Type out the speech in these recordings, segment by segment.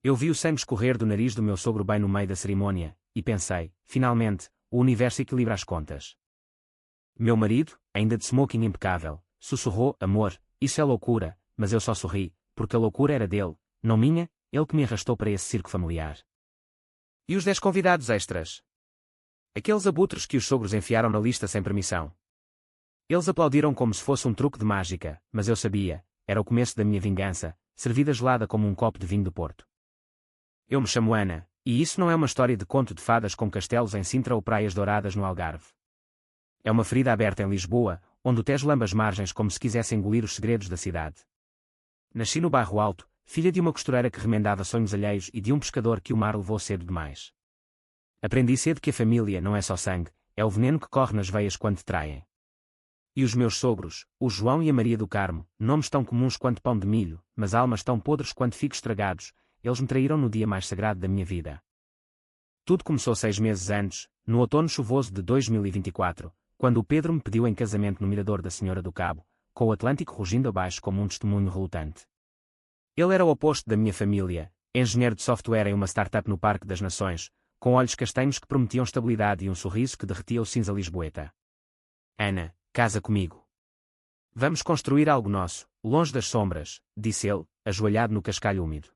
Eu vi o sangue escorrer do nariz do meu sogro bem no meio da cerimônia, e pensei, finalmente, o universo equilibra as contas. Meu marido, ainda de smoking impecável, sussurrou, amor, isso é loucura, mas eu só sorri, porque a loucura era dele, não minha, ele que me arrastou para esse circo familiar. E os 10 convidados extras? Aqueles abutres que os sogros enfiaram na lista sem permissão. Eles aplaudiram como se fosse um truque de mágica, mas eu sabia, era o começo da minha vingança, servida gelada como um copo de vinho do Porto. Eu me chamo Ana, e isso não é uma história de conto de fadas com castelos em Sintra ou praias douradas no Algarve. É uma ferida aberta em Lisboa, onde o Tejo lamba as margens como se quisesse engolir os segredos da cidade. Nasci no Bairro Alto, filha de uma costureira que remendava sonhos alheios e de um pescador que o mar levou cedo demais. Aprendi cedo que a família não é só sangue, é o veneno que corre nas veias quando te traem. E os meus sogros, o João e a Maria do Carmo, nomes tão comuns quanto pão de milho, mas almas tão podres quanto figos estragados, eles me traíram no dia mais sagrado da minha vida. Tudo começou 6 meses antes, no outono chuvoso de 2024, quando o Pedro me pediu em casamento no mirador da Senhora do Cabo, com o Atlântico rugindo abaixo como um testemunho relutante. Ele era o oposto da minha família, engenheiro de software em uma startup no Parque das Nações, com olhos castanhos que prometiam estabilidade e um sorriso que derretia o cinza lisboeta. Ana, casa comigo. Vamos construir algo nosso, longe das sombras, disse ele, ajoelhado no cascalho úmido.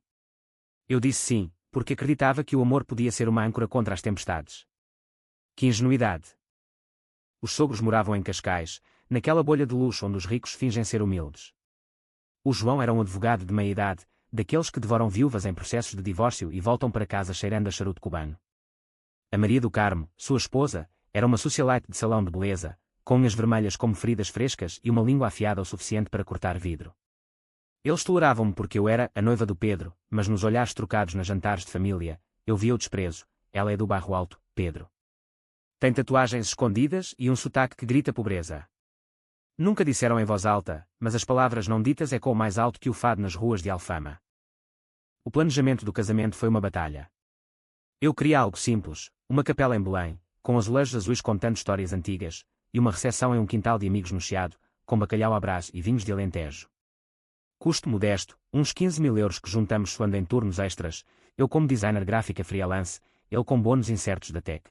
Eu disse sim, porque acreditava que o amor podia ser uma âncora contra as tempestades. Que ingenuidade! Os sogros moravam em Cascais, naquela bolha de luxo onde os ricos fingem ser humildes. O João era um advogado de meia-idade, daqueles que devoram viúvas em processos de divórcio e voltam para casa cheirando a charuto cubano. A Maria do Carmo, sua esposa, era uma socialite de salão de beleza, com unhas vermelhas como feridas frescas e uma língua afiada o suficiente para cortar vidro. Eles toleravam-me porque eu era a noiva do Pedro, mas nos olhares trocados nas jantares de família, eu via o desprezo. Ela é do Bairro Alto, Pedro. Tem tatuagens escondidas e um sotaque que grita pobreza. Nunca disseram em voz alta, mas as palavras não ditas ecoam mais alto que o fado nas ruas de Alfama. O planejamento do casamento foi uma batalha. Eu queria algo simples, uma capela em Belém, com azulejos azuis contando histórias antigas, e uma recepção em um quintal de amigos no Chiado, com bacalhau à brás e vinhos de Alentejo. Custo modesto, uns 15.000 euros que juntamos suando em turnos extras, eu como designer gráfica freelance, ele com bônus incertos da Tech.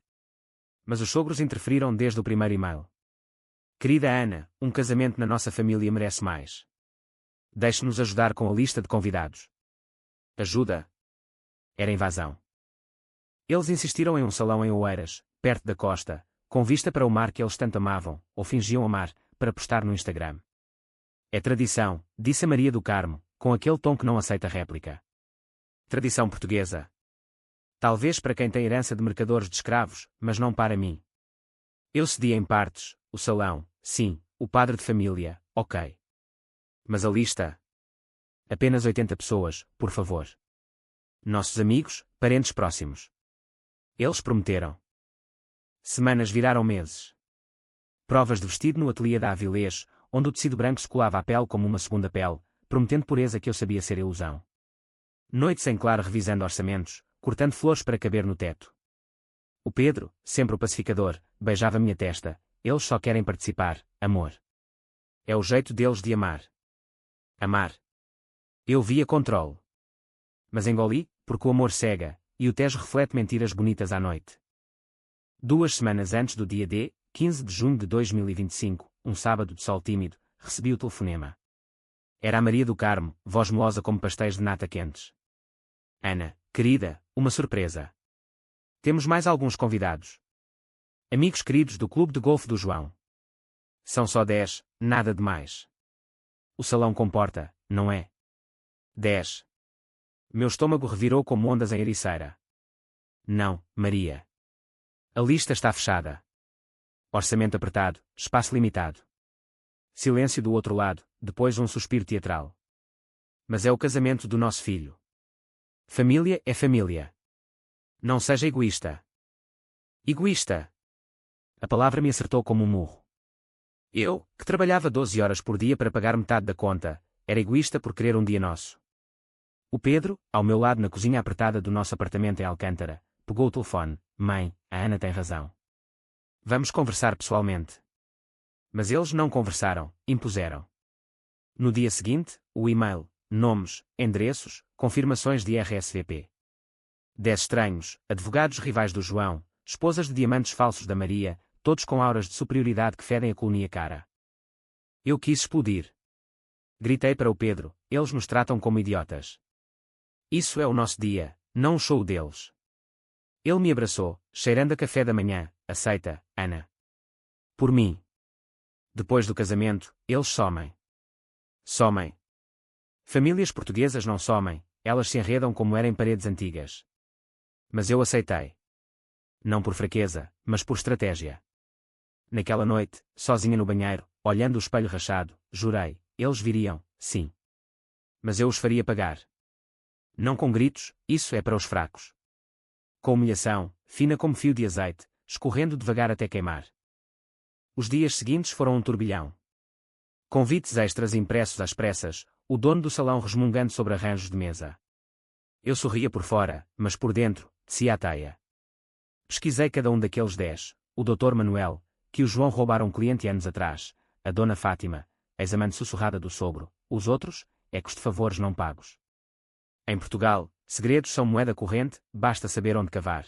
Mas os sogros interferiram desde o primeiro e-mail. Querida Ana, um casamento na nossa família merece mais. Deixe-nos ajudar com a lista de convidados. Ajuda? Era invasão. Eles insistiram em um salão em Oeiras, perto da costa, com vista para o mar que eles tanto amavam, ou fingiam amar, para postar no Instagram. É tradição, disse a Maria do Carmo, com aquele tom que não aceita réplica. Tradição portuguesa. Talvez para quem tem herança de mercadores de escravos, mas não para mim. Eu cedi em partes, o salão, sim, o padre de família, ok. Mas a lista? Apenas 80 pessoas, por favor. Nossos amigos, parentes próximos. Eles prometeram. Semanas viraram meses. Provas de vestido no ateliê da Avilés, onde o tecido branco se colava à pele como uma segunda pele, prometendo pureza que eu sabia ser ilusão. Noites em claro revisando orçamentos, cortando flores para caber no teto. O Pedro, sempre o pacificador, beijava minha testa. Eles só querem participar, amor. É o jeito deles de amar. Amar. Eu via controle. Mas engoli, porque o amor cega, e o Tejo reflete mentiras bonitas à noite. 2 semanas antes do dia D, 15 de junho de 2025, um sábado de sol tímido, recebi o telefonema. Era a Maria do Carmo, voz melosa como pastéis de nata quentes. Ana, querida, uma surpresa. Temos mais alguns convidados. Amigos queridos do Clube de Golfe do João. São só 10, nada de mais. O salão comporta, não é? 10. Meu estômago revirou como ondas em ericeira. Não, Maria. A lista está fechada. Orçamento apertado, espaço limitado. Silêncio do outro lado, depois um suspiro teatral. Mas é o casamento do nosso filho. Família é família. Não seja egoísta. Egoísta. A palavra me acertou como um murro. Eu, que trabalhava 12 horas por dia para pagar metade da conta, era egoísta por querer um dia nosso. O Pedro, ao meu lado na cozinha apertada do nosso apartamento em Alcântara, pegou o telefone. Mãe, a Ana tem razão. Vamos conversar pessoalmente. Mas eles não conversaram, impuseram. No dia seguinte, o e-mail. nomes, endereços, confirmações de RSVP. 10 estranhos, advogados rivais do João, esposas de diamantes falsos da Maria, todos com auras de superioridade que fedem a colonia cara. Eu quis explodir. Gritei para o Pedro, eles nos tratam como idiotas. Isso é o nosso dia, não o show deles. Ele me abraçou, cheirando a café da manhã, aceita, Ana. Por mim. Depois do casamento, eles somem. Somem. Famílias portuguesas não somem, elas se enredam como eram em paredes antigas. Mas eu aceitei. Não por fraqueza, mas por estratégia. Naquela noite, sozinha no banheiro, olhando o espelho rachado, jurei, eles viriam, sim. Mas eu os faria pagar. Não com gritos, isso é para os fracos. Com humilhação, fina como fio de azeite, escorrendo devagar até queimar. Os dias seguintes foram um turbilhão. Convites extras impressos às pressas, o dono do salão resmungando sobre arranjos de mesa. Eu sorria por fora, mas por dentro, descia a teia. Pesquisei cada um daqueles 10, o Dr. Manuel, que o João roubara um cliente anos atrás, a Dona Fátima, ex-amante sussurrada do sogro, os outros, ecos de favores não pagos. Em Portugal, segredos são moeda corrente, basta saber onde cavar.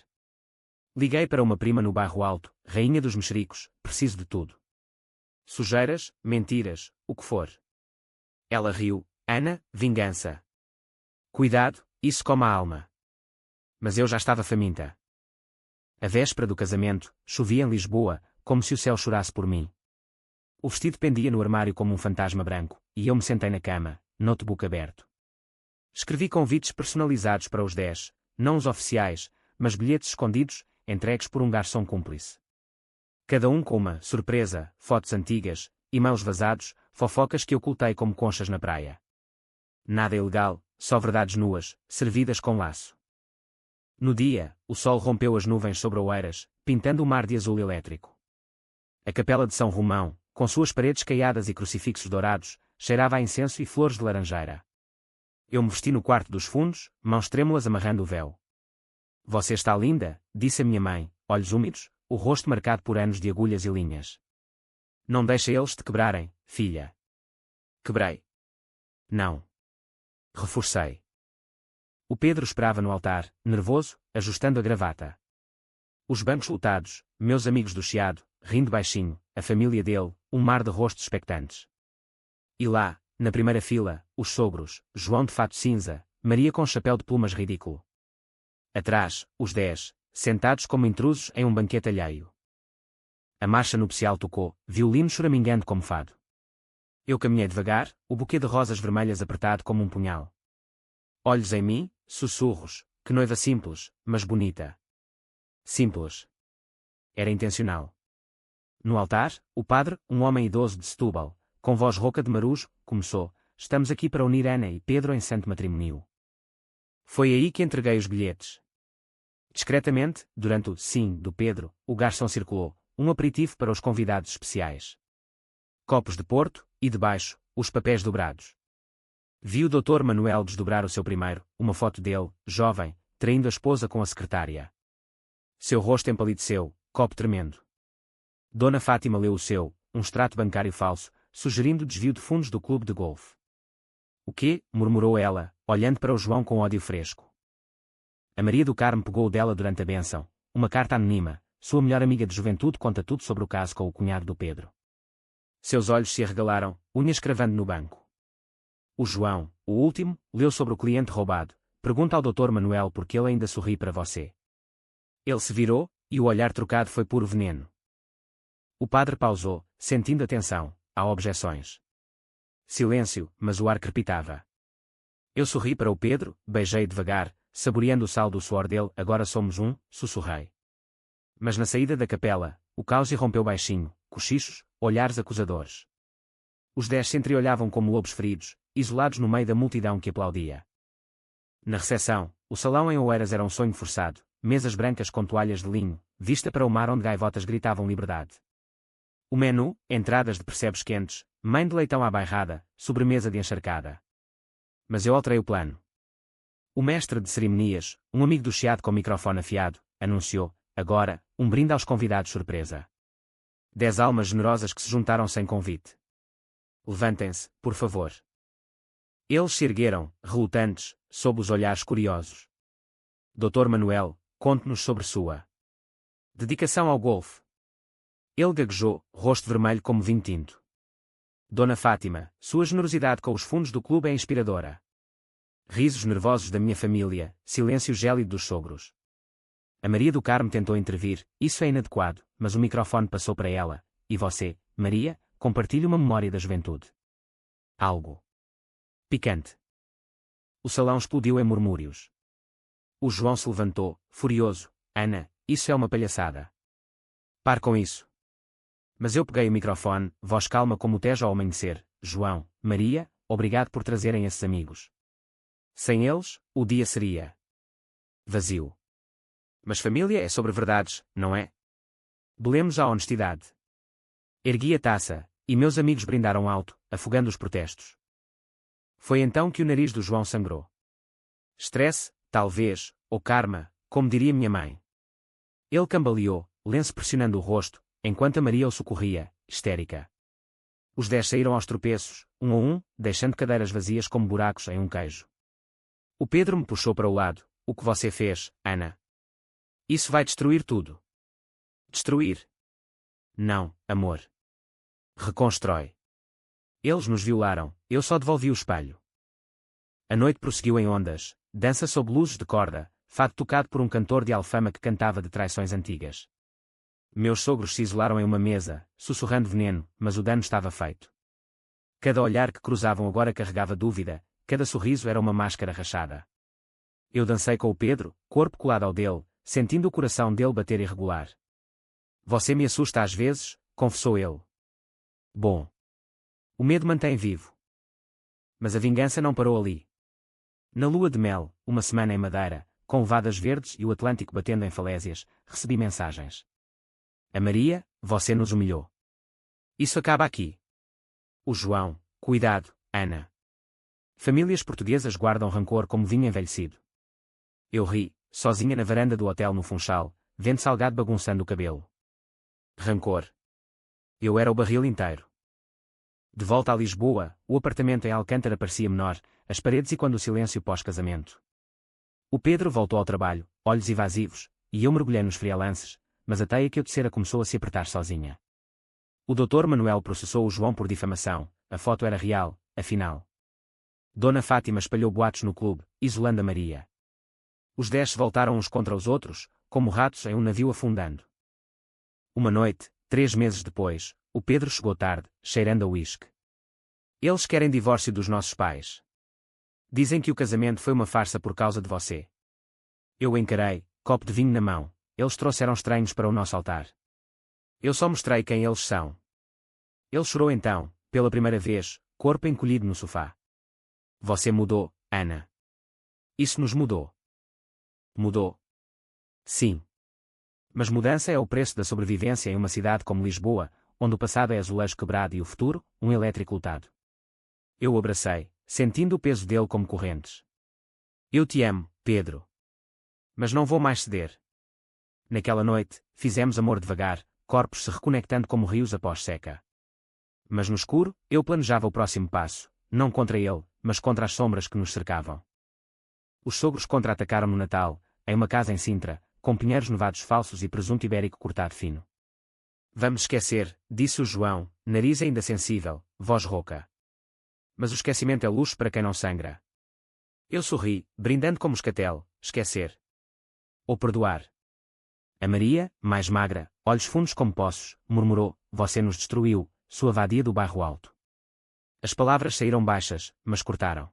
Liguei para uma prima no bairro Alto, rainha dos mexericos, preciso de tudo. Sujeiras, mentiras, o que for. Ela riu, Ana, vingança. Cuidado, isso come a alma. Mas eu já estava faminta. A véspera do casamento, chovia em Lisboa, como se o céu chorasse por mim. O vestido pendia no armário como um fantasma branco, e eu me sentei na cama, notebook aberto. Escrevi convites personalizados para os 10, não os oficiais, mas bilhetes escondidos, entregues por um garçom cúmplice. Cada um com uma surpresa, fotos antigas, e-mails vazados, fofocas que ocultei como conchas na praia. Nada ilegal, só verdades nuas, servidas com laço. No dia, o sol rompeu as nuvens sobre Oeiras, pintando o mar de azul elétrico. A capela de São Romão, com suas paredes caiadas e crucifixos dourados, cheirava a incenso e flores de laranjeira. Eu me vesti no quarto dos fundos, mãos trêmulas amarrando o véu. Você está linda, disse a minha mãe, olhos úmidos, o rosto marcado por anos de agulhas e linhas. Não deixa eles te quebrarem, filha. Quebrei. Não. Reforcei. O Pedro esperava no altar, nervoso, ajustando a gravata. Os bancos lotados, meus amigos do Chiado, rindo baixinho, a família dele, um mar de rostos expectantes. E lá, na primeira fila, os sogros, João de fato cinza, Maria com chapéu de plumas ridículo. Atrás, os 10, sentados como intrusos em um banquete alheio. A marcha nupcial tocou, violino choramingando como fado. Eu caminhei devagar, o buquê de rosas vermelhas apertado como um punhal. Olhos em mim, sussurros, que noiva simples, mas bonita. Simples. Era intencional. No altar, o padre, um homem idoso de Setúbal, com voz rouca de marujo, começou, estamos aqui para unir Ana e Pedro em santo matrimônio. Foi aí que entreguei os bilhetes. Discretamente, durante o sim do Pedro, o garçom circulou, um aperitivo para os convidados especiais. Copos de Porto, e debaixo, os papéis dobrados. Vi o Dr. Manuel desdobrar o seu primeiro, uma foto dele, jovem, traindo a esposa com a secretária. Seu rosto empalideceu, copo tremendo. Dona Fátima leu o seu, um extrato bancário falso, sugerindo o desvio de fundos do clube de golfe. O quê? Murmurou ela, olhando para o João com ódio fresco. A Maria do Carmo pegou dela durante a bênção, uma carta anônima, sua melhor amiga de juventude conta tudo sobre o caso com o cunhado do Pedro. Seus olhos se arregalaram, unhas cravando no banco. O João, o último, leu sobre o cliente roubado, pergunta ao Dr. Manuel por que ele ainda sorri para você. Ele se virou, e o olhar trocado foi puro veneno. O padre pausou, sentindo a tensão, há objeções. Silêncio, mas o ar crepitava. Eu sorri para o Pedro, beijei devagar, saboreando o sal do suor dele, agora somos um, sussurrei. Mas na saída da capela, o caos irrompeu baixinho, cochichos, olhares acusadores. Os 10 se entreolhavam como lobos feridos, isolados no meio da multidão que aplaudia. Na recepção, o salão em Oeiras era um sonho forçado, mesas brancas com toalhas de linho, vista para o mar onde gaivotas gritavam liberdade. O menu, entradas de percebes quentes, mãe de leitão à bairrada, sobremesa de encharcada. Mas eu alterei o plano. O mestre de cerimonias, um amigo do Chiado com microfone afiado, anunciou, agora, um brinde aos convidados surpresa. 10 almas generosas que se juntaram sem convite. Levantem-se, por favor. Eles se ergueram, relutantes, sob os olhares curiosos. Dr. Manuel, conte-nos sobre sua dedicação ao golfe. Ele gaguejou, rosto vermelho como vinho tinto. Dona Fátima, sua generosidade com os fundos do clube é inspiradora. Risos nervosos da minha família, silêncio gélido dos sogros. A Maria do Carmo tentou intervir, isso é inadequado, mas o microfone passou para ela. E você, Maria, compartilhe uma memória da juventude. Algo picante. O salão explodiu em murmúrios. O João se levantou, furioso. Ana, isso é uma palhaçada. Pare com isso. Mas eu peguei o microfone, voz calma como o Tejo ao amanhecer. João, Maria, obrigado por trazerem esses amigos. Sem eles, o dia seria vazio. Mas família é sobre verdades, não é? Belemos a honestidade. Ergui a taça, e meus amigos brindaram alto, afogando os protestos. Foi então que o nariz do João sangrou. Estresse, talvez, ou karma, como diria minha mãe. Ele cambaleou, lenço pressionando o rosto, enquanto a Maria o socorria, histérica. Os 10 saíram aos tropeços, um a um, deixando cadeiras vazias como buracos em um queijo. O Pedro me puxou para o lado. O que você fez, Ana? Isso vai destruir tudo. Destruir? Não, amor. Reconstrói. Eles nos violaram, eu só devolvi o espelho. A noite prosseguiu em ondas, dança sob luzes de corda, fado tocado por um cantor de Alfama que cantava de traições antigas. Meus sogros se isolaram em uma mesa, sussurrando veneno, mas o dano estava feito. Cada olhar que cruzavam agora carregava dúvida, cada sorriso era uma máscara rachada. Eu dancei com o Pedro, corpo colado ao dele, sentindo o coração dele bater irregular. Você me assusta às vezes, confessou ele. Bom. O medo mantém vivo. Mas a vingança não parou ali. Na lua de mel, uma semana em Madeira, com levadas verdes e o Atlântico batendo em falésias, recebi mensagens. A Maria, você nos humilhou. Isso acaba aqui. O João, cuidado, Ana. Famílias portuguesas guardam rancor como vinho envelhecido. Eu ri, sozinha na varanda do hotel no Funchal, vento salgado bagunçando o cabelo. Rancor. Eu era o barril inteiro. De volta a Lisboa, o apartamento em Alcântara parecia menor, as paredes e quando o silêncio pós-casamento. O Pedro voltou ao trabalho, olhos evasivos, e eu mergulhei nos frialances, mas a teia que eu tecera começou a se apertar sozinha. O Dr. Manuel processou o João por difamação, a foto era real, afinal. Dona Fátima espalhou boatos no clube, isolando a Maria. Os 10 se voltaram uns contra os outros, como ratos em um navio afundando. Uma noite, 3 meses depois, o Pedro chegou tarde, cheirando a uísque. Eles querem divórcio dos nossos pais. Dizem que o casamento foi uma farsa por causa de você. Eu o encarei, copo de vinho na mão. Eles trouxeram estranhos para o nosso altar. Eu só mostrei quem eles são. Ele chorou então, pela primeira vez, corpo encolhido no sofá. Você mudou, Ana. Isso nos mudou. Mudou. Sim. Mas mudança é o preço da sobrevivência em uma cidade como Lisboa, onde o passado é azulejo quebrado e o futuro, um elétrico lutado. Eu o abracei, sentindo o peso dele como correntes. Eu te amo, Pedro. Mas não vou mais ceder. Naquela noite, fizemos amor devagar, corpos se reconectando como rios após seca. Mas no escuro, eu planejava o próximo passo, não contra ele, mas contra as sombras que nos cercavam. Os sogros contra-atacaram no Natal, em uma casa em Sintra, com pinheiros nevados falsos e presunto ibérico cortado fino. Vamos esquecer, disse o João, nariz ainda sensível, voz rouca. Mas o esquecimento é luxo para quem não sangra. Eu sorri, brindando como escatel, esquecer. Ou perdoar. A Maria, mais magra, olhos fundos como poços, murmurou, você nos destruiu, sua vadia do bairro alto. As palavras saíram baixas, mas cortaram.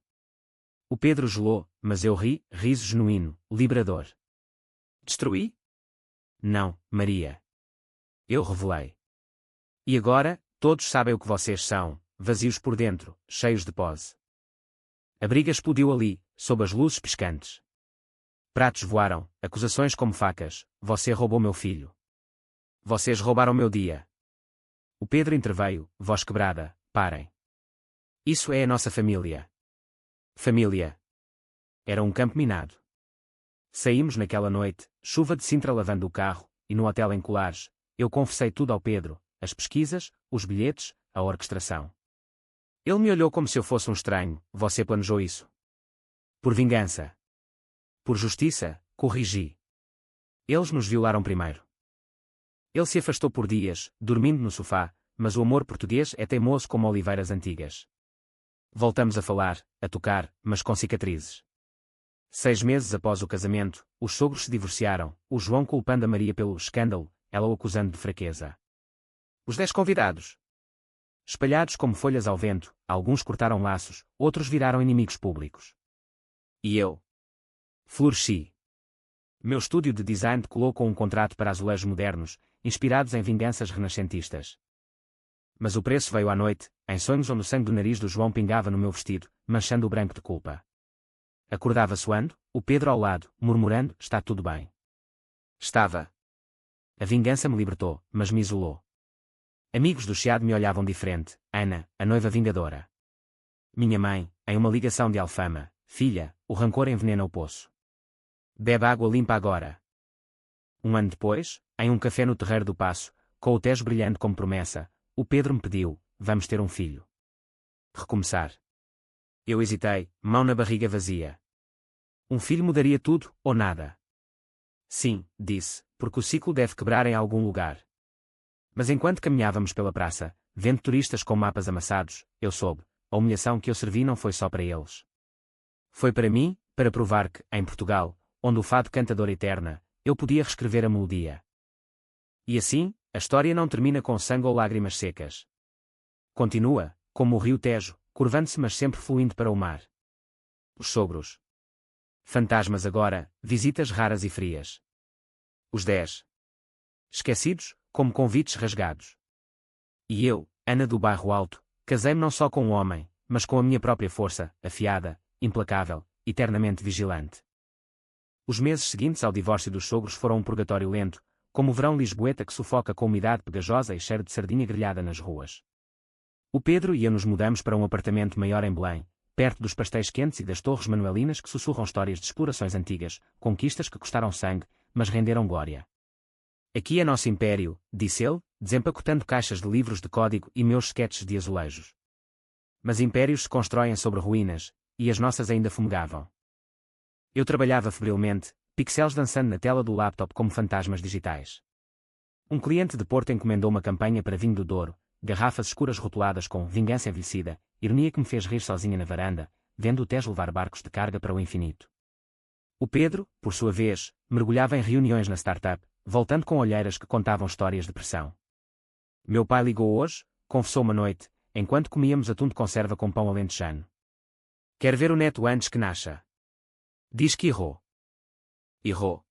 O Pedro gelou, mas eu ri, riso genuíno, liberador. Destruí? Não, Maria. Eu revelei. E agora, todos sabem o que vocês são, vazios por dentro, cheios de pose. A briga explodiu ali, sob as luzes piscantes. Pratos voaram, acusações como facas, você roubou meu filho. Vocês roubaram meu dia. O Pedro interveio, voz quebrada, parem. Isso é a nossa família. Família. Era um campo minado. Saímos naquela noite, chuva de Sintra lavando o carro, e no hotel em Colares, eu confessei tudo ao Pedro, as pesquisas, os bilhetes, a orquestração. Ele me olhou como se eu fosse um estranho. Você planejou isso? Por vingança. Por justiça, corrigi. Eles nos violaram primeiro. Ele se afastou por dias, dormindo no sofá, mas o amor português é teimoso como oliveiras antigas. Voltamos a falar, a tocar, mas com cicatrizes. 6 meses após o casamento, os sogros se divorciaram, o João culpando a Maria pelo escândalo, ela o acusando de fraqueza. Os 10 convidados. Espalhados como folhas ao vento, alguns cortaram laços, outros viraram inimigos públicos. E eu? Floresci. Meu estúdio de design decolou com um contrato para azulejos modernos, inspirados em vinganças renascentistas. Mas o preço veio à noite, em sonhos onde o sangue do nariz do João pingava no meu vestido, manchando o branco de culpa. Acordava suando, o Pedro ao lado, murmurando, está tudo bem. Estava. A vingança me libertou, mas me isolou. Amigos do Chiado me olhavam diferente, Ana, a noiva vingadora. Minha mãe, em uma ligação de Alfama, filha, o rancor envenena o poço. Bebe água limpa agora. Um ano depois, em um café no Terreiro do Paço, com o Tejo brilhante como promessa, o Pedro me pediu, vamos ter um filho. Recomeçar. Eu hesitei, mão na barriga vazia. Um filho mudaria tudo, ou nada? Sim, disse, porque o ciclo deve quebrar em algum lugar. Mas enquanto caminhávamos pela praça, vendo turistas com mapas amassados, eu soube, a humilhação que eu servi não foi só para eles. Foi para mim, para provar que, em Portugal, onde o fado canta dor eterna, eu podia reescrever a melodia. E assim, a história não termina com sangue ou lágrimas secas. Continua, como o rio Tejo, curvando-se mas sempre fluindo para o mar. Os sogros. Fantasmas agora, visitas raras e frias. Os 10. Esquecidos, como convites rasgados. E eu, Ana do Bairro Alto, casei-me não só com um homem, mas com a minha própria força, afiada, implacável, eternamente vigilante. Os meses seguintes ao divórcio dos sogros foram um purgatório lento, como o verão lisboeta que sufoca com umidade pegajosa e cheiro de sardinha grelhada nas ruas. O Pedro e eu nos mudamos para um apartamento maior em Belém, perto dos pastéis quentes e das torres manuelinas que sussurram histórias de explorações antigas, conquistas que custaram sangue, mas renderam glória. Aqui é nosso império, disse ele, desempacotando caixas de livros de código e meus sketches de azulejos. Mas impérios se constroem sobre ruínas, e as nossas ainda fumegavam. Eu trabalhava febrilmente, pixels dançando na tela do laptop como fantasmas digitais. Um cliente de Porto encomendou uma campanha para vinho do Douro, garrafas escuras rotuladas com vingança envelhecida, ironia que me fez rir sozinha na varanda, vendo o Tejo levar barcos de carga para o infinito. O Pedro, por sua vez, mergulhava em reuniões na startup, voltando com olheiras que contavam histórias de pressão. Meu pai ligou hoje, confessou uma noite, enquanto comíamos atum de conserva com pão alentejano. Quer ver o neto antes que nasça. Diz que errou. Errou.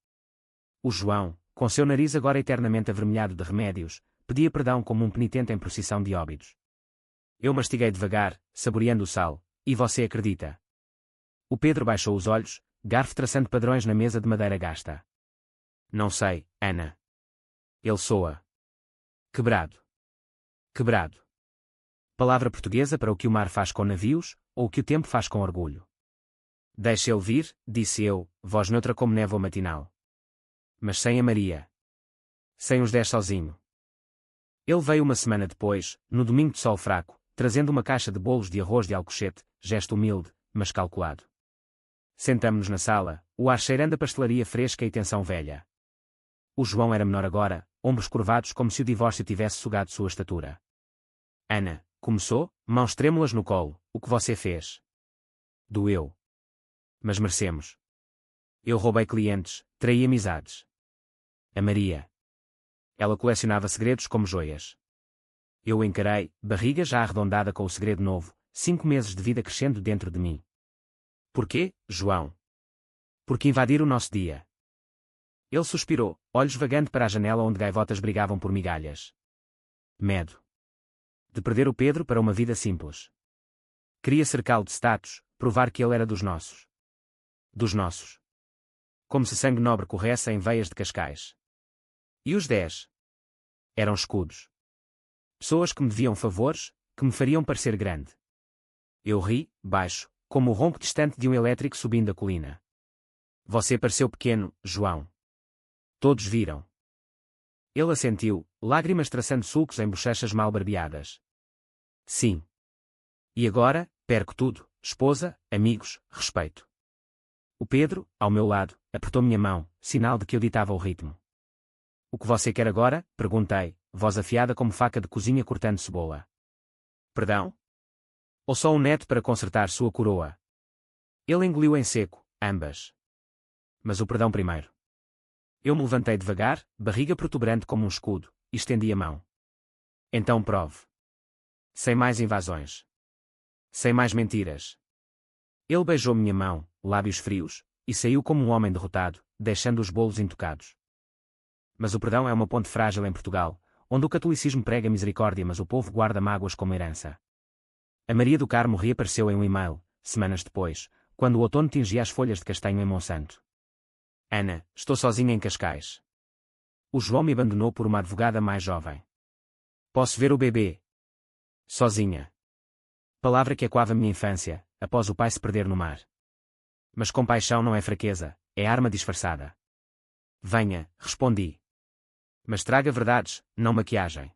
O João, com seu nariz agora eternamente avermelhado de remédios, pedia perdão como um penitente em procissão de óbidos. Eu mastiguei devagar, saboreando o sal, e você acredita? O Pedro baixou os olhos, garfo traçando padrões na mesa de madeira gasta. Não sei, Ana. Ele soa. Quebrado. Quebrado. Palavra portuguesa para o que o mar faz com navios, ou o que o tempo faz com orgulho. Deixa ele vir, disse eu, voz neutra como névoa matinal. Mas sem a Maria. Sem os 10 sozinho. Ele veio uma semana depois, no domingo de sol fraco, trazendo uma caixa de bolos de arroz de Alcochete, gesto humilde, mas calculado. Sentamo-nos na sala, o ar cheirando a pastelaria fresca e tensão velha. O João era menor agora, ombros curvados como se o divórcio tivesse sugado sua estatura. Ana, começou, mãos trêmulas no colo, o que você fez? Doeu. Mas merecemos. Eu roubei clientes, traí amizades. A Maria. Ela colecionava segredos como joias. Eu o encarei, barriga já arredondada com o segredo novo, 5 meses de vida crescendo dentro de mim. Porquê, João? Porque invadir o nosso dia. Ele suspirou, olhos vagando para a janela onde gaivotas brigavam por migalhas. Medo. De perder o Pedro para uma vida simples. Queria cercá-lo de status, provar que ele era dos nossos. Dos nossos. Como se sangue nobre corresse em veias de Cascais. E os 10? Eram escudos. Pessoas que me deviam favores, que me fariam parecer grande. Eu ri, baixo, como o ronco distante de um elétrico subindo a colina. Você pareceu pequeno, João. Todos viram. Ele assentiu, lágrimas traçando sulcos em bochechas mal barbeadas. Sim. E agora, perco tudo, esposa, amigos, respeito. O Pedro, ao meu lado, apertou minha mão, sinal de que eu ditava o ritmo. O que você quer agora? Perguntei, voz afiada como faca de cozinha cortando cebola. Perdão? Ou só um neto para consertar sua coroa? Ele engoliu em seco, ambas. Mas o perdão primeiro. Eu me levantei devagar, barriga protuberante como um escudo, e estendi a mão. Então prove. Sem mais invasões. Sem mais mentiras. Ele beijou minha mão, lábios frios, e saiu como um homem derrotado, deixando os bolos intocados. Mas o perdão é uma ponte frágil em Portugal, onde o catolicismo prega misericórdia mas o povo guarda mágoas como herança. A Maria do Carmo reapareceu em um e-mail, semanas depois, quando o outono tingia as folhas de castanho em Monsanto. Ana, estou sozinha em Cascais. O João me abandonou por uma advogada mais jovem. Posso ver o bebê? Sozinha. Palavra que ecoava minha infância, após o pai se perder no mar. Mas compaixão não é fraqueza, é arma disfarçada. Venha, respondi. Mas traga verdades, não maquiagem.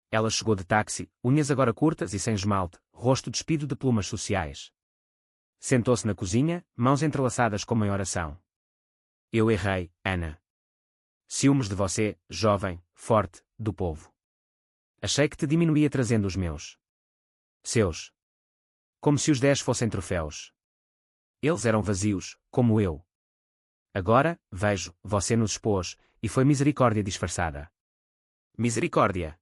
Ela chegou de táxi, unhas agora curtas e sem esmalte, rosto despido de plumas sociais. Sentou-se na cozinha, mãos entrelaçadas como em oração. Eu errei, Ana. Ciúmes de você, jovem, forte, do povo. Achei que te diminuía trazendo os meus. Seus. Como se os 10 fossem troféus. Eles eram vazios, como eu. Agora, vejo, você nos expôs, e foi misericórdia disfarçada. Misericórdia.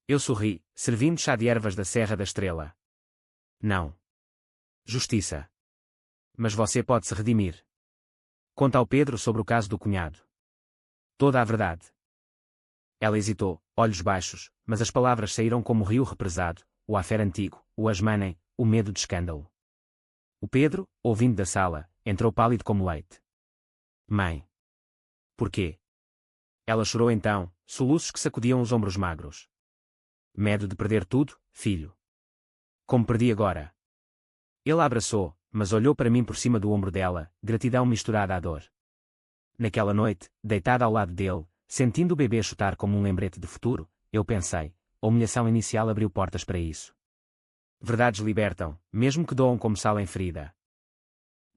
Eu sorri, servindo chá de ervas da Serra da Estrela. Não. Justiça. Mas você pode se redimir. Conta ao Pedro sobre o caso do cunhado. Toda a verdade. Ela hesitou, olhos baixos, mas as palavras saíram como o rio represado, o afer antigo, o asmanem, o medo de escândalo. O Pedro, ouvindo da sala, entrou pálido como leite. Mãe. Porquê? Ela chorou então, soluços que sacudiam os ombros magros. Medo de perder tudo, filho. Como perdi agora. Ele a abraçou, mas olhou para mim por cima do ombro dela, gratidão misturada à dor. Naquela noite, deitada ao lado dele, sentindo o bebê chutar como um lembrete de futuro, eu pensei, a humilhação inicial abriu portas para isso. Verdades libertam, mesmo que doam como sal em ferida.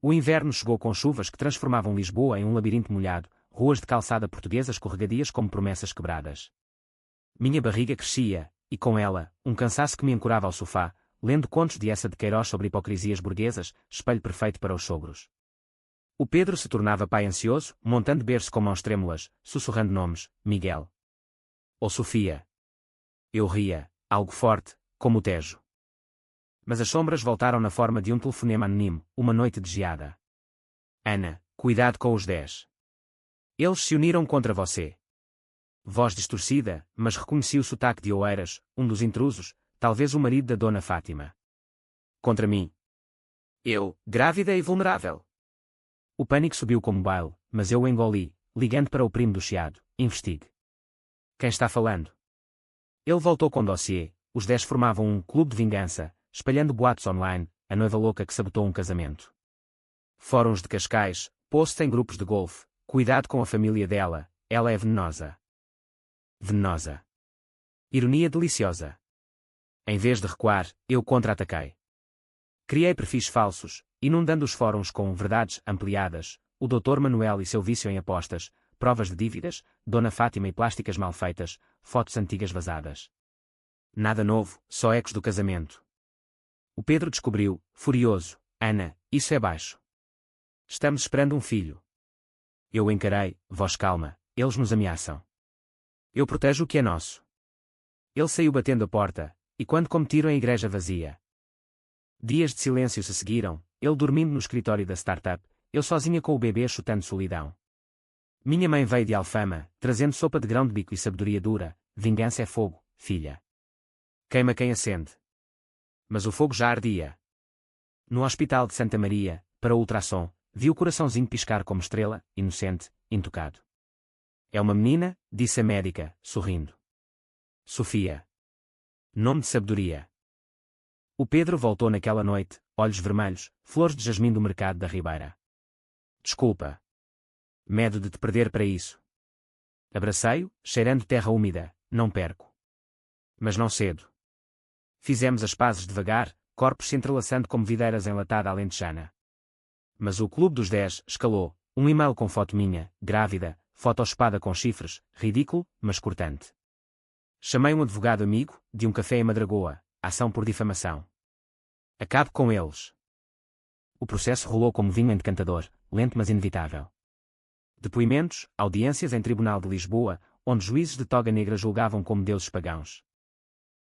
O inverno chegou com chuvas que transformavam Lisboa em um labirinto molhado, ruas de calçada portuguesa escorregadias como promessas quebradas. Minha barriga crescia, e com ela, um cansaço que me ancorava ao sofá, lendo contos de Essa de Queiroz sobre hipocrisias burguesas, espelho perfeito para os sogros. O Pedro se tornava pai ansioso, montando berço com mãos trêmulas, sussurrando nomes, Miguel. Ou Sofia. Eu ria, algo forte, como o Tejo. Mas as sombras voltaram na forma de um telefonema anónimo, uma noite de geada. Ana, cuidado com os 10. Eles se uniram contra você. Voz distorcida, mas reconheci o sotaque de Oeiras, um dos intrusos, talvez o marido da dona Fátima. Contra mim. Eu, grávida e vulnerável. O pânico subiu como baile, mas eu o engoli, ligando para o primo do chiado, investigue. Quem está falando? Ele voltou com dossiê, os 10 formavam um clube de vingança, espalhando boatos online, a noiva louca que sabotou um casamento. Fóruns de Cascais, posts em grupos de golfe, cuidado com a família dela, ela é venenosa. Venenosa. Ironia deliciosa. Em vez de recuar, eu contra-ataquei. Criei perfis falsos, inundando os fóruns com verdades ampliadas, o Dr. Manuel e seu vício em apostas, provas de dívidas, Dona Fátima e plásticas mal feitas, fotos antigas vazadas. Nada novo, só ecos do casamento. O Pedro descobriu, furioso, Ana, isso é baixo. Estamos esperando um filho. Eu encarei, voz calma, eles nos ameaçam. Eu protejo o que é nosso. Ele saiu batendo a porta, e quando cometiram a igreja vazia. Dias de silêncio se seguiram, ele dormindo no escritório da startup, eu sozinha com o bebê chutando solidão. Minha mãe veio de Alfama, trazendo sopa de grão de bico e sabedoria dura, vingança é fogo, filha. Queima quem acende. Mas o fogo já ardia. No hospital de Santa Maria, para o ultrassom, vi o coraçãozinho piscar como estrela, inocente, intocado. É uma menina, disse a médica, sorrindo. Sofia. Nome de sabedoria. O Pedro voltou naquela noite, olhos vermelhos, flores de jasmim do mercado da Ribeira. Desculpa. Medo de te perder para isso. Abracei-o, cheirando terra úmida, não perco. Mas não cedo. Fizemos as pazes devagar, corpos se entrelaçando como videiras enlatada alentejana. Mas o Clube dos 10 escalou, um e-mail com foto minha, grávida, foto espada com chifres, ridículo, mas cortante. Chamei um advogado amigo, de um café em Madragoa, ação por difamação. Acabe com eles. O processo rolou como vinho encantador, lento mas inevitável. Depoimentos, audiências em Tribunal de Lisboa, onde juízes de toga negra julgavam como deuses pagãos.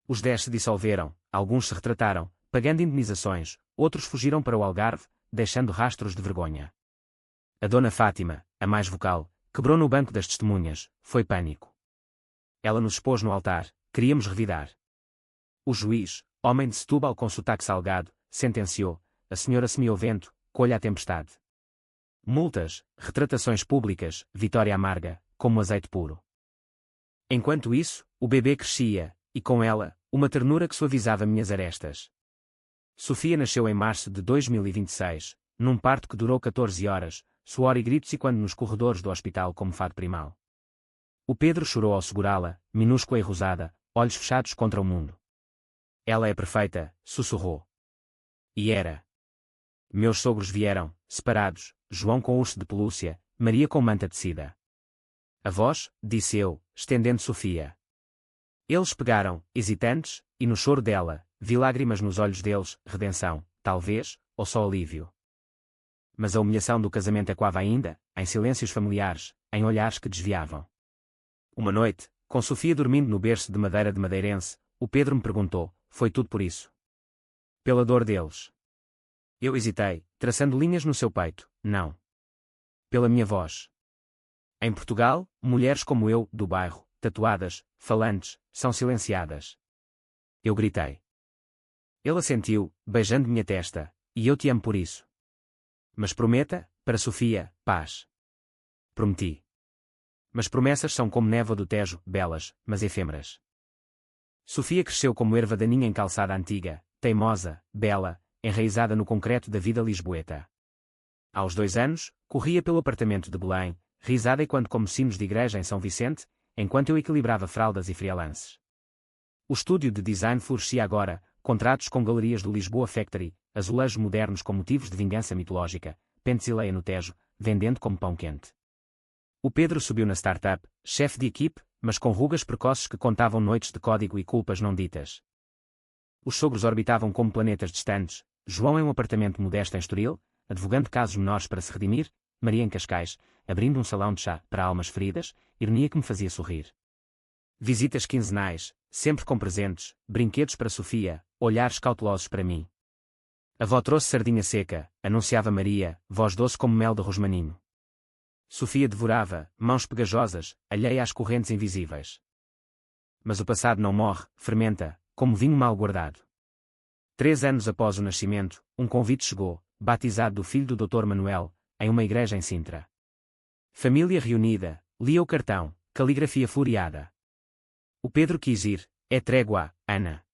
Os 10 se dissolveram, alguns se retrataram, pagando indenizações, outros fugiram para o Algarve, deixando rastros de vergonha. A dona Fátima, a mais vocal, quebrou no banco das testemunhas, foi pânico. Ela nos expôs no altar, queríamos revidar. O juiz, homem de Setúbal com sotaque salgado, sentenciou, a senhora semiovento, colha a tempestade. Multas, retratações públicas, vitória amarga, como azeite puro. Enquanto isso, o bebê crescia, e com ela, uma ternura que suavizava minhas arestas. Sofia nasceu em março de 2026, num parto que durou 14 horas, suor e gritos e quando nos corredores do hospital como fado primal. O Pedro chorou ao segurá-la, minúscula e rosada, olhos fechados contra o mundo. Ela é perfeita, sussurrou. E era. Meus sogros vieram, separados, João com urso de pelúcia, Maria com manta tecida. Avós, disse eu, estendendo Sofia. Eles pegaram, hesitantes, e no choro dela, vi lágrimas nos olhos deles, redenção, talvez, ou só alívio. Mas a humilhação do casamento ecoava ainda, em silêncios familiares, em olhares que desviavam. Uma noite, com Sofia dormindo no berço de madeira de madeirense, o Pedro me perguntou, foi tudo por isso? Pela dor deles. Eu hesitei, traçando linhas no seu peito, não. Pela minha voz. Em Portugal, mulheres como eu, do bairro, tatuadas, falantes, são silenciadas. Eu gritei. Ele assentiu, beijando minha testa, e eu te amo por isso. Mas prometa, para Sofia, paz. Prometi. Mas promessas são como névoa do Tejo, belas, mas efêmeras. Sofia cresceu como erva daninha em calçada antiga, teimosa, bela, enraizada no concreto da vida lisboeta. Aos 2 anos, corria pelo apartamento de Belém, risada e quando como sinos de igreja em São Vicente, enquanto eu equilibrava fraldas e frialances. O estúdio de design florescia agora, contratos com galerias do Lisboa Factory, azulejos modernos com motivos de vingança mitológica, pentezileia no Tejo, vendendo como pão quente. O Pedro subiu na startup, chefe de equipe, mas com rugas precoces que contavam noites de código e culpas não ditas. Os sogros orbitavam como planetas distantes, João em um apartamento modesto em Estoril, advogando casos menores para se redimir, Maria em Cascais, abrindo um salão de chá para almas feridas, ironia que me fazia sorrir. Visitas quinzenais, sempre com presentes, brinquedos para Sofia, olhares cautelosos para mim. A avó trouxe sardinha seca, anunciava Maria, voz doce como mel de rosmaninho. Sofia devorava, mãos pegajosas, alheia às correntes invisíveis. Mas o passado não morre, fermenta, como vinho mal guardado. 3 anos após o nascimento, um convite chegou, batizado do filho do Dr. Manuel, em uma igreja em Sintra. Família reunida, lia o cartão, caligrafia floreada. O Pedro quis ir, é trégua, Ana.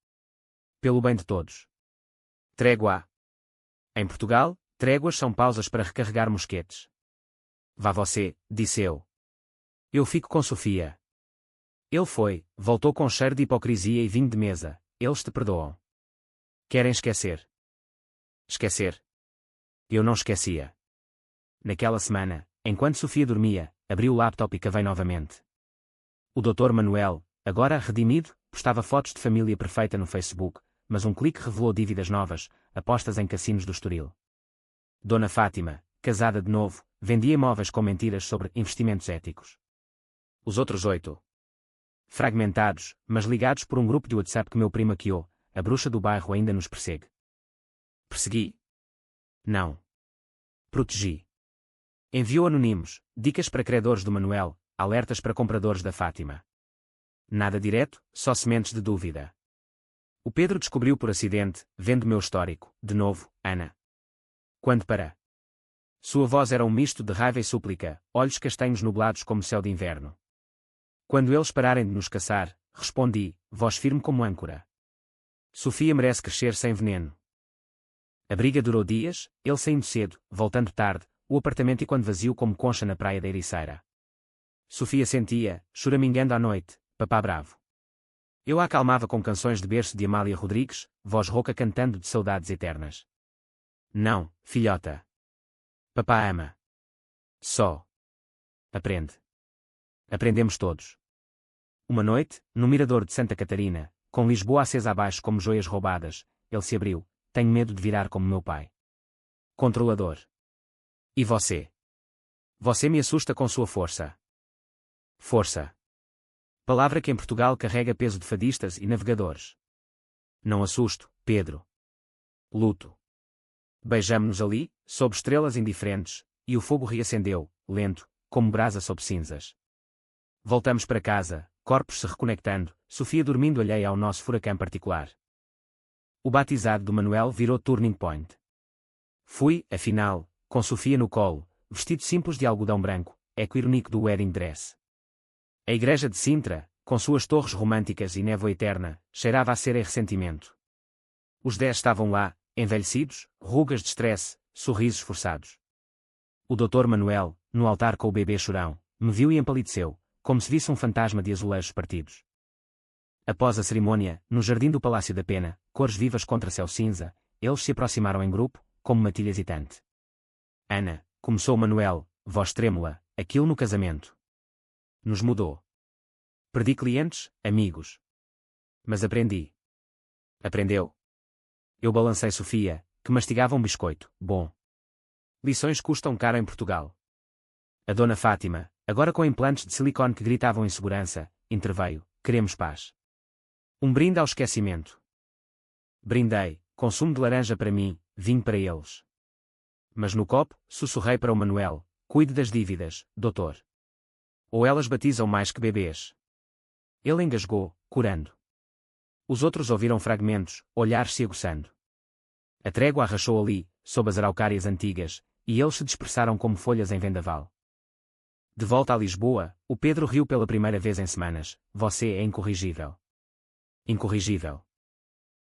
Pelo bem de todos. Trégua. Em Portugal, tréguas são pausas para recarregar mosquetes. Vá você, disse eu. Eu fico com Sofia. Ele foi, voltou com cheiro de hipocrisia e vinho de mesa, eles te perdoam. Querem esquecer. Esquecer. Eu não esquecia. Naquela semana, enquanto Sofia dormia, abri o laptop e cavei novamente. O Dr. Manuel, agora redimido, postava fotos de família perfeita no Facebook, mas um clique revelou dívidas novas, apostas em cassinos do Estoril. Dona Fátima, casada de novo, vendia imóveis com mentiras sobre investimentos éticos. Os outros 8. Fragmentados, mas ligados por um grupo de WhatsApp que meu primo hackeou, a bruxa do bairro ainda nos persegue. Persegui? Não. Protegi. Enviou anónimos, dicas para credores do Manuel, alertas para compradores da Fátima. Nada direto, só sementes de dúvida. O Pedro descobriu por acidente, vendo meu histórico, de novo, Ana. Quando para? Sua voz era um misto de raiva e súplica, olhos castanhos nublados como céu de inverno. Quando eles pararem de nos caçar, respondi, voz firme como âncora. Sofia merece crescer sem veneno. A briga durou dias, ele saindo cedo, voltando tarde, o apartamento e quando vazio como concha na praia da Ericeira. Sofia sentia, choramingando à noite, papá bravo. Eu a acalmava com canções de berço de Amália Rodrigues, voz rouca cantando de saudades eternas. Não, filhota. Papá ama. Só. Aprende. Aprendemos todos. Uma noite, no mirador de Santa Catarina, com Lisboa acesa abaixo como joias roubadas, ele se abriu. Tenho medo de virar como meu pai. Controlador. E você? Você me assusta com sua força. Força. Palavra que em Portugal carrega peso de fadistas e navegadores. Não assusto, Pedro. Luto. Beijamo-nos ali, sob estrelas indiferentes, e o fogo reacendeu, lento, como brasa sob cinzas. Voltamos para casa, corpos se reconectando, Sofia dormindo alheia ao nosso furacão particular. O batizado do Manuel virou turning point. Fui, afinal, com Sofia no colo, vestido simples de algodão branco, eco irônico do wedding dress. A igreja de Sintra, com suas torres românticas e névoa eterna, cheirava a cera e ressentimento. Os 10 estavam lá, envelhecidos, rugas de estresse, sorrisos forçados. O Dr. Manuel, no altar com o bebê chorão, me viu e empalideceu, como se visse um fantasma de azulejos partidos. Após a cerimônia, no jardim do Palácio da Pena, cores vivas contra céu cinza, eles se aproximaram em grupo, como matilha hesitante. Ana, começou Manuel, voz trêmula, aquilo no casamento. Nos mudou. Perdi clientes, amigos. Mas aprendi. Aprendeu. Eu balancei Sofia, que mastigava um biscoito, bom. Lições custam caro em Portugal. A dona Fátima, agora com implantes de silicone que gritavam insegurança, interveio, queremos paz. Um brinde ao esquecimento. Brindei, com sumo de laranja para mim, vinho para eles. Mas no copo, sussurrei para o Manuel, cuide das dívidas, doutor. Ou elas batizam mais que bebês. Ele engasgou, curando. Os outros ouviram fragmentos, olhares se aguçando. A trégua arrachou ali, sob as araucárias antigas, e eles se dispersaram como folhas em vendaval. De volta a Lisboa, o Pedro riu pela primeira vez em semanas, você é incorrigível. Incorrigível.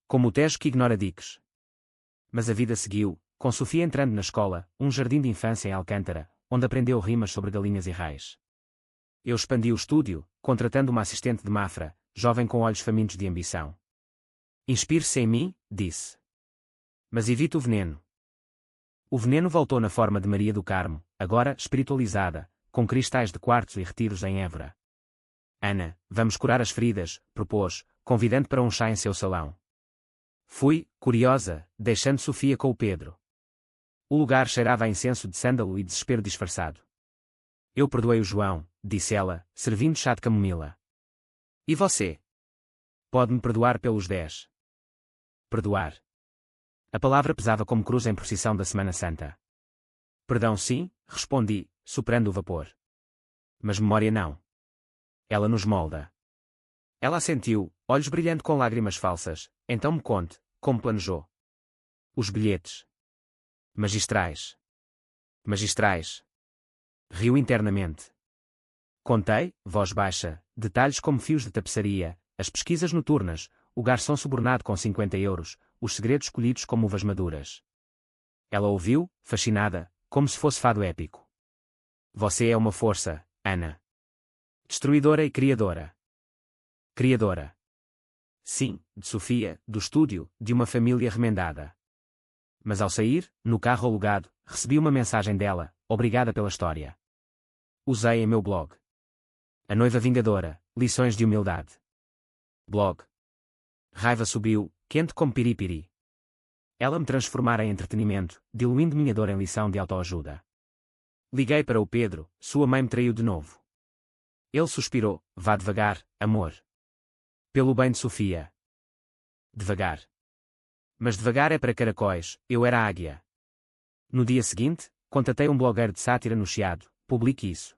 Como o Tejo que ignora diques. Mas a vida seguiu, com Sofia entrando na escola, um jardim de infância em Alcântara, onde aprendeu rimas sobre galinhas e raios. Eu expandi o estúdio, contratando uma assistente de Mafra, jovem com olhos famintos de ambição. Inspire-se em mim, disse. Mas evite o veneno. O veneno voltou na forma de Maria do Carmo, agora espiritualizada, com cristais de quartzo e retiros em Évora. Ana, vamos curar as feridas, propôs, convidando para um chá em seu salão. Fui, curiosa, deixando Sofia com o Pedro. O lugar cheirava a incenso de sândalo e desespero disfarçado. Eu perdoei o João, disse ela, servindo chá de camomila. E você? Pode-me perdoar pelos 10. Perdoar. A palavra pesava como cruz em procissão da Semana Santa. Perdão sim, respondi, soprando o vapor. Mas memória não. Ela nos molda. Ela assentiu, olhos brilhando com lágrimas falsas, então me conte, como planejou. Os bilhetes. Magistrais. Magistrais. Riu internamente. Contei, voz baixa, detalhes como fios de tapeçaria, as pesquisas noturnas, o garçom subornado com 50 euros, os segredos colhidos como uvas maduras. Ela ouviu, fascinada, como se fosse fado épico. Você é uma força, Ana. Destruidora e criadora. Criadora. Sim, de Sofia, do estúdio, de uma família remendada. Mas ao sair, no carro alugado, recebi uma mensagem dela, obrigada pela história. Usei em meu blog. A noiva vingadora, lições de humildade. Blog. Raiva subiu, quente como piripiri. Ela me transformara em entretenimento, diluindo minha dor em lição de autoajuda. Liguei para o Pedro, sua mãe me traiu de novo. Ele suspirou, vá devagar, amor. Pelo bem de Sofia. Devagar. Mas devagar é para caracóis, eu era águia. No dia seguinte, contatei um blogueiro de sátira no Chiado, publique isso.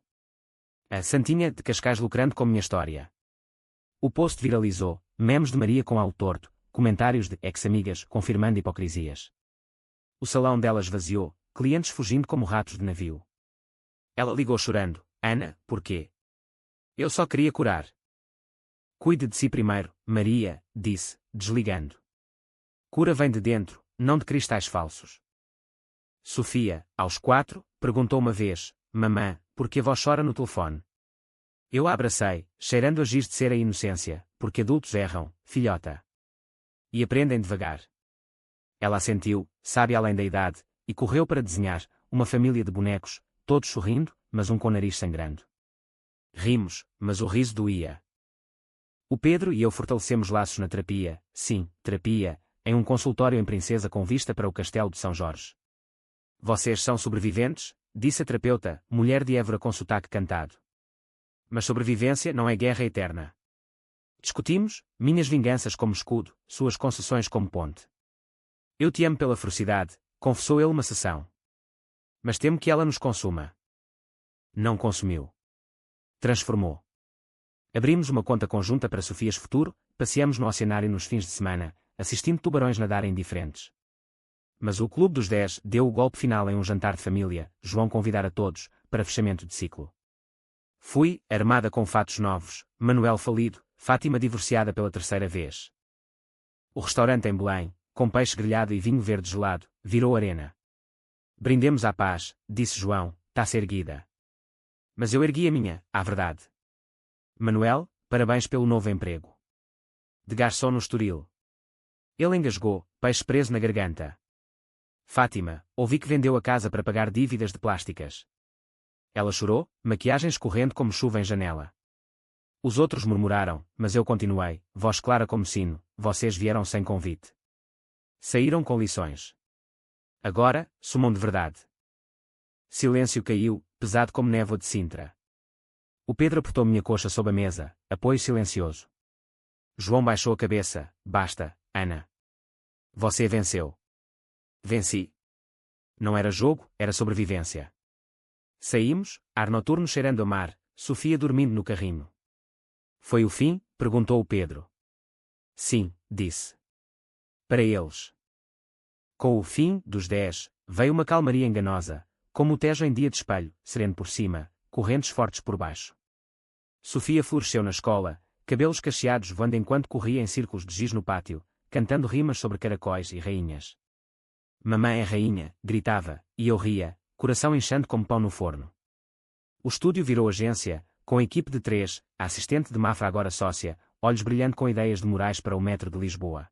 A Santinha de Cascais lucrando com minha história. O post viralizou, memes de Maria com algo torto, comentários de ex-amigas confirmando hipocrisias. O salão dela esvaziou, clientes fugindo como ratos de navio. Ela ligou chorando, Ana, porquê? Eu só queria curar. Cuide de si primeiro, Maria, disse, desligando. Cura vem de dentro, não de cristais falsos. Sofia, aos 4, perguntou uma vez, mamã, por que a vó chora no telefone? Eu a abracei, cheirando a giz de cera e inocência, porque adultos erram, filhota. E aprendem devagar. Ela assentiu, sábia além da idade, e correu para desenhar uma família de bonecos, todos sorrindo, mas um com o nariz sangrando. Rimos, mas o riso doía. O Pedro e eu fortalecemos laços na terapia, sim, terapia, em um consultório em Princesa com vista para o castelo de São Jorge. Vocês são sobreviventes? Disse a terapeuta, mulher de Évora com sotaque cantado. Mas sobrevivência não é guerra eterna. Discutimos, minhas vinganças como escudo, suas concessões como ponte. Eu te amo pela ferocidade, confessou ele uma sessão. Mas temo que ela nos consuma. Não consumiu. Transformou. Abrimos uma conta conjunta para Sofias Futuro, passeamos no oceanário nos fins de semana, assistindo tubarões nadarem diferentes. Mas o Clube dos 10 deu o golpe final em um jantar de família, João convidara todos, para fechamento de ciclo. Fui, armada com fatos novos, Manuel falido, Fátima divorciada pela terceira vez. O restaurante em Belém, com peixe grelhado e vinho verde gelado, virou arena. Brindemos à paz, disse João, taça erguida. Mas eu ergui a minha, à verdade. Manuel, parabéns pelo novo emprego. De garçom no Estoril. Ele engasgou, peixe preso na garganta. Fátima, ouvi que vendeu a casa para pagar dívidas de plásticas. Ela chorou, maquiagem escorrendo como chuva em janela. Os outros murmuraram, mas eu continuei, voz clara como sino, vocês vieram sem convite. Saíram com lições. Agora, sumam de verdade. Silêncio caiu, pesado como névoa de Sintra. O Pedro apertou minha coxa sob a mesa, apoio silencioso. João baixou a cabeça, basta, Ana. Você venceu. Venci. Não era jogo, era sobrevivência. Saímos, ar noturno cheirando a mar, Sofia dormindo no carrinho. Foi o fim? Perguntou o Pedro. Sim, disse. Para eles. Com o fim dos 10, veio uma calmaria enganosa, como o Tejo em dia de espelho, sereno por cima, correntes fortes por baixo. Sofia floresceu na escola, cabelos cacheados voando enquanto corria em círculos de giz no pátio, cantando rimas sobre caracóis e rainhas. Mamãe é rainha, gritava, e eu ria, coração inchando como pão no forno. O estúdio virou agência, com a equipe de 3, a assistente de Mafra agora sócia, olhos brilhando com ideias de morais para o metro de Lisboa.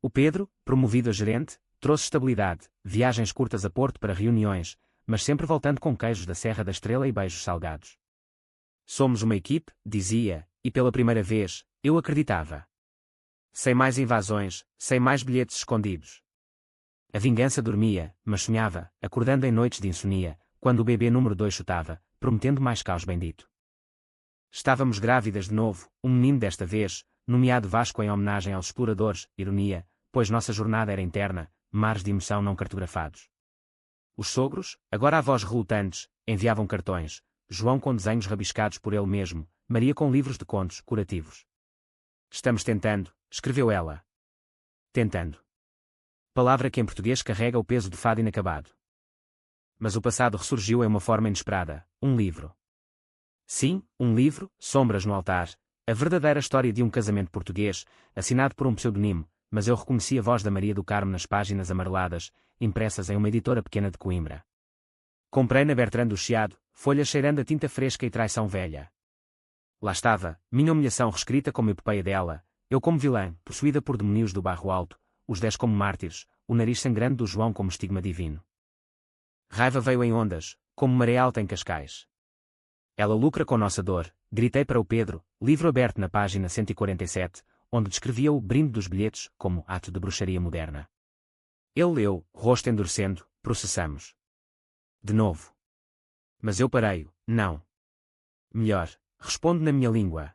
O Pedro, promovido a gerente, trouxe estabilidade, viagens curtas a Porto para reuniões, mas sempre voltando com queijos da Serra da Estrela e beijos salgados. Somos uma equipe, dizia, e pela primeira vez, eu acreditava. Sem mais invasões, sem mais bilhetes escondidos. A vingança dormia, mas sonhava, acordando em noites de insonia, quando o bebê número 2 chutava, prometendo mais caos bendito. Estávamos grávidas de novo, um menino desta vez, nomeado Vasco em homenagem aos exploradores, ironia, pois nossa jornada era interna, mares de emoção não cartografados. Os sogros, agora avós relutantes, enviavam cartões, João com desenhos rabiscados por ele mesmo, Maria com livros de contos curativos. Estamos tentando, escreveu ela. Tentando. Palavra que em português carrega o peso do fado inacabado. Mas o passado ressurgiu em uma forma inesperada, um livro. Sim, um livro, Sombras no Altar, a verdadeira história de um casamento português, assinado por um pseudonimo, mas eu reconheci a voz da Maria do Carmo nas páginas amareladas, impressas em uma editora pequena de Coimbra. Comprei na Bertrand do Chiado, folhas cheirando a tinta fresca e traição velha. Lá estava, minha humilhação reescrita como epopeia dela, eu como vilã, possuída por demónios do Barro Alto, os 10 como mártires, o nariz sangrando do João como estigma divino. Raiva veio em ondas, como maré alta em Cascais. Ela lucra com nossa dor, gritei para o Pedro, livro aberto na página 147, onde descrevia o brinde dos bilhetes como ato de bruxaria moderna. Ele leu, rosto endurecendo, processamos. De novo. Mas eu parei, não. Melhor, respondo na minha língua.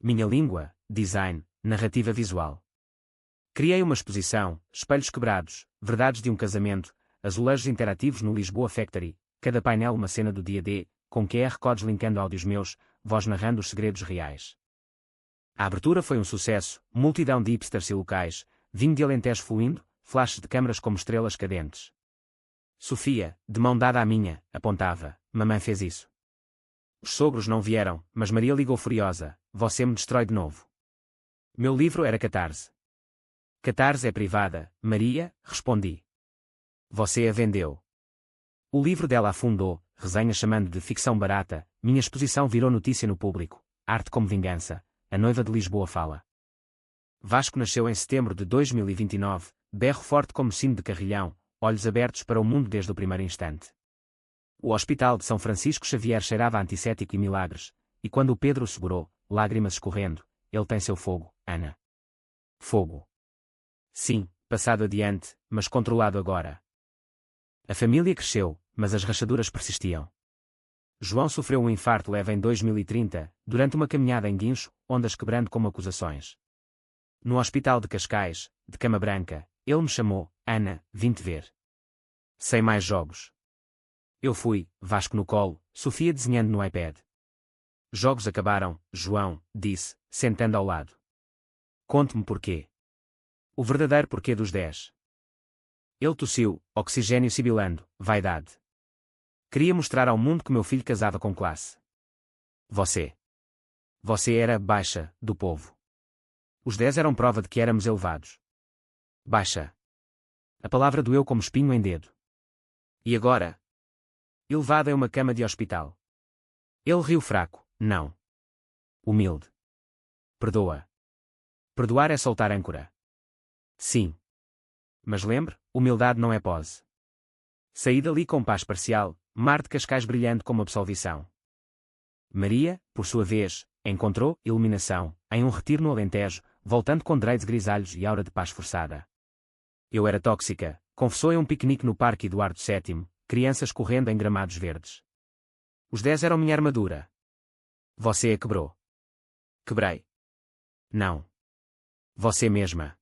Minha língua, design, narrativa visual. Criei uma exposição, espelhos quebrados, verdades de um casamento, azulejos interativos no Lisboa Factory, cada painel uma cena do dia D, com QR codes linkando áudios meus, voz narrando os segredos reais. A abertura foi um sucesso, multidão de hipsters e locais, vinho de Alentejo fluindo, flashes de câmaras como estrelas cadentes. Sofia, de mão dada à minha, apontava, mamãe fez isso. Os sogros não vieram, mas Maria ligou furiosa, você me destrói de novo. Meu livro era Catarse. Catarse é privada, Maria, respondi. Você a vendeu. O livro dela afundou, resenha chamando de ficção barata, minha exposição virou notícia no público, arte como vingança, a noiva de Lisboa fala. Vasco nasceu em setembro de 2029, berro forte como sino de carrilhão, olhos abertos para o mundo desde o primeiro instante. O Hospital de São Francisco Xavier cheirava a antisséptico e milagres, e quando o Pedro o segurou, lágrimas escorrendo, ele tem seu fogo, Ana. Fogo. Sim, passado adiante, mas controlado agora. A família cresceu, mas as rachaduras persistiam. João sofreu um infarto leve em 2030, durante uma caminhada em guincho, ondas quebrando como acusações. No hospital de Cascais, de cama branca, ele me chamou, Ana, vim-te ver. Sem mais jogos. Eu fui, Vasco no colo, Sofia desenhando no iPad. Jogos acabaram, João, disse, sentando ao lado. Conte-me porquê. O verdadeiro porquê dos 10. Ele tossiu, oxigênio sibilando, vaidade. Queria mostrar ao mundo que meu filho casava com classe. Você. Você era baixa, do povo. Os 10 eram prova de que éramos elevados. Baixa. A palavra doeu como espinho em dedo. E agora? Elevado em uma cama de hospital. Ele riu fraco, não. Humilde. Perdoa. Perdoar é soltar âncora. Sim. Mas lembre, humildade não é pose. Saí dali com paz parcial, mar de Cascais brilhando como absolvição. Maria, por sua vez, encontrou iluminação, em um retiro no Alentejo, voltando com dreads grisalhos e aura de paz forçada. Eu era tóxica, confessou em um piquenique no Parque Eduardo VII, crianças correndo em gramados verdes. Os 10 eram minha armadura. Você a quebrou. Quebrei. Não. Você mesma.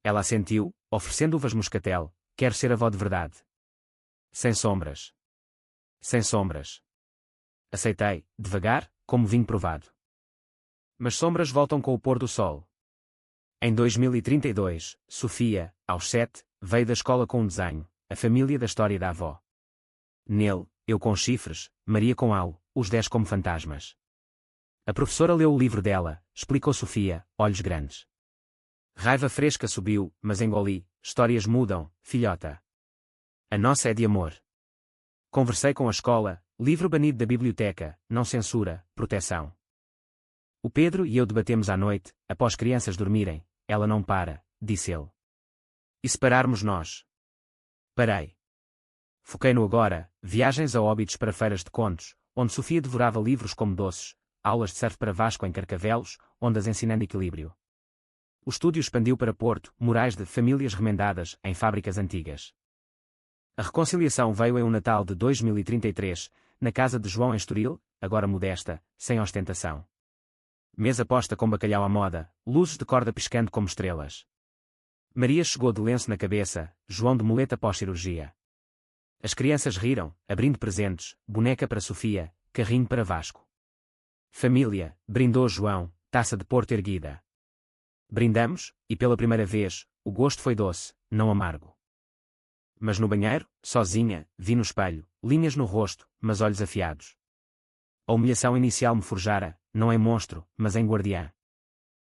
Ela assentiu, oferecendo uvas moscatel, quero ser avó de verdade. Sem sombras. Sem sombras. Aceitei, devagar, como vinho provado. Mas sombras voltam com o pôr do sol. Em 2032, Sofia, aos 7, veio da escola com um desenho, a família da história da avó. Nele, eu com chifres, Maria com halo, os 10 como fantasmas. A professora leu o livro dela, explicou Sofia, olhos grandes. Raiva fresca subiu, mas engoli, histórias mudam, filhota. A nossa é de amor. Conversei com a escola, livro banido da biblioteca, não censura, proteção. O Pedro e eu debatemos à noite, após crianças dormirem, ela não para, disse ele. E se pararmos nós? Parei. Foquei no agora, viagens a Óbidos para feiras de contos, onde Sofia devorava livros como doces, aulas de surf para Vasco em Carcavelos, ondas ensinando equilíbrio. O estúdio expandiu para Porto, murais de famílias remendadas, em fábricas antigas. A reconciliação veio em um Natal de 2033, na casa de João em Estoril, agora modesta, sem ostentação. Mesa posta com bacalhau à moda, luzes de corda piscando como estrelas. Maria chegou de lenço na cabeça, João de muleta pós-cirurgia. As crianças riram, abrindo presentes, boneca para Sofia, carrinho para Vasco. Família, brindou João, taça de Porto erguida. Brindamos, e pela primeira vez, o gosto foi doce, não amargo. Mas no banheiro, sozinha, vi no espelho, linhas no rosto, mas olhos afiados. A humilhação inicial me forjara, não em monstro, mas em guardiã.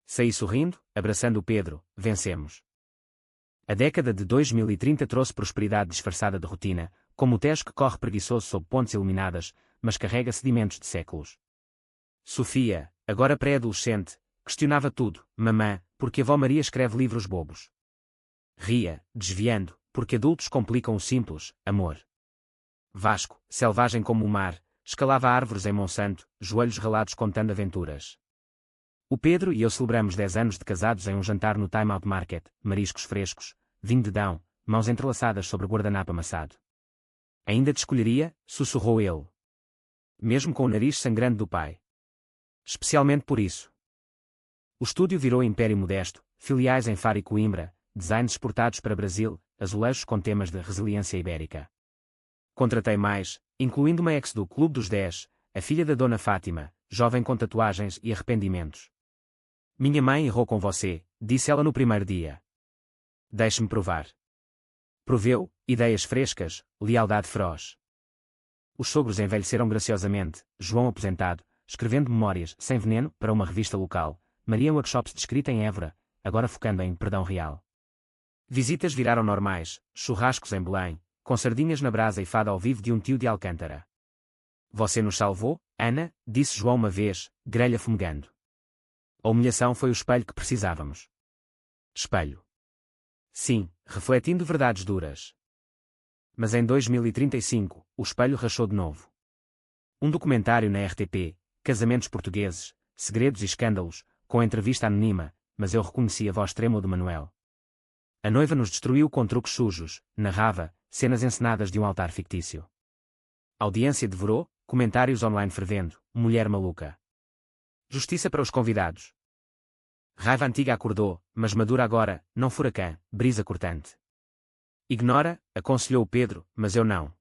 Saí sorrindo, abraçando o Pedro, vencemos. A década de 2030 trouxe prosperidade disfarçada de rotina, como o Tejo que corre preguiçoso sob pontes iluminadas, mas carrega sedimentos de séculos. Sofia, agora pré-adolescente, questionava tudo, mamã, porque a avó Maria escreve livros bobos. Ria, desviando, porque adultos complicam o simples, amor. Vasco, selvagem como o mar, escalava árvores em Monsanto, joelhos ralados contando aventuras. O Pedro e eu celebramos 10 anos de casados em um jantar no Time Out Market, mariscos frescos, vinho de Dão, mãos entrelaçadas sobre guardanapo amassado. Ainda te escolheria, sussurrou ele. Mesmo com o nariz sangrando do pai. Especialmente por isso. O estúdio virou império modesto, filiais em Faro e Coimbra, designs exportados para Brasil, azulejos com temas de resiliência ibérica. Contratei mais, incluindo uma ex do Clube dos 10, a filha da Dona Fátima, jovem com tatuagens e arrependimentos. Minha mãe errou com você, disse ela no primeiro dia. Deixe-me provar. Proveu, ideias frescas, lealdade feroz. Os sogros envelheceram graciosamente, João aposentado, escrevendo memórias, sem veneno, para uma revista local, Maria workshops de escrita em Évora, agora focando em perdão real. Visitas viraram normais, churrascos em Belém, com sardinhas na brasa e fada ao vivo de um tio de Alcântara. você nos salvou, Ana, disse João uma vez, grelha fumegando. A humilhação foi o espelho que precisávamos. Espelho. Sim, refletindo verdades duras. Mas em 2035, o espelho rachou de novo. Um documentário na RTP, Casamentos Portugueses, Segredos e Escândalos, com entrevista anônima, mas eu reconheci a voz trêmula de Manuel. A noiva nos destruiu com truques sujos, narrava, cenas encenadas de um altar fictício. A audiência devorou, comentários online fervendo, mulher maluca. Justiça para os convidados. Raiva antiga acordou, mas madura agora, não furacã, brisa cortante. Ignora, aconselhou o Pedro, mas eu não.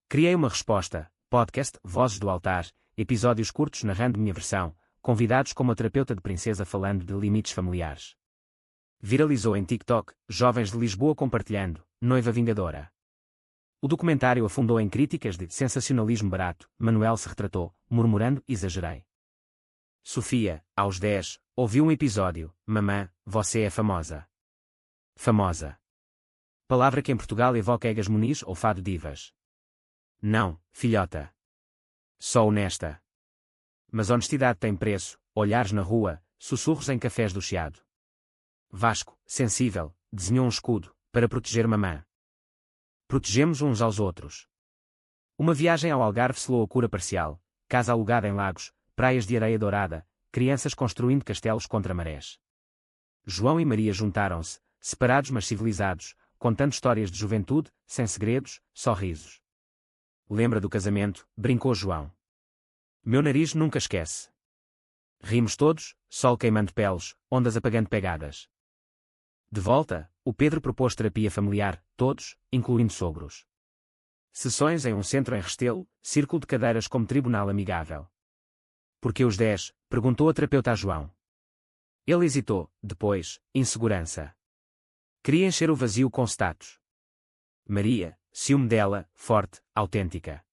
Criei uma resposta, podcast, Vozes do Altar, episódios curtos narrando minha versão, convidados como a terapeuta de princesa falando de limites familiares. Viralizou em TikTok, jovens de Lisboa compartilhando, noiva vingadora. O documentário afundou em críticas de sensacionalismo barato, Manuel se retratou, murmurando, exagerei. Sofia, aos 10, ouviu um episódio, mamã, você é famosa. Famosa. Palavra que em Portugal evoca Egas Muniz ou Fado Divas. Não, filhota. Só honesta. Mas honestidade tem preço, olhares na rua, sussurros em cafés do Chiado. Vasco, sensível, desenhou um escudo, para proteger mamã. Protegemos uns aos outros. Uma viagem ao Algarve selou a cura parcial, casa alugada em lagos, praias de areia dourada, crianças construindo castelos contra marés. João e Maria juntaram-se, separados mas civilizados, contando histórias de juventude, sem segredos, só risos. Lembra do casamento, brincou João. Meu nariz nunca esquece. Rimos todos, sol queimando peles, ondas apagando pegadas. De volta, o Pedro propôs terapia familiar, todos, incluindo sogros. Sessões em um centro em Restelo, círculo de cadeiras como tribunal amigável. Por que os 10? Perguntou a terapeuta a João. Ele hesitou, depois, insegurança. Queria encher o vazio com status. Maria, ciúme dela, forte, autêntica.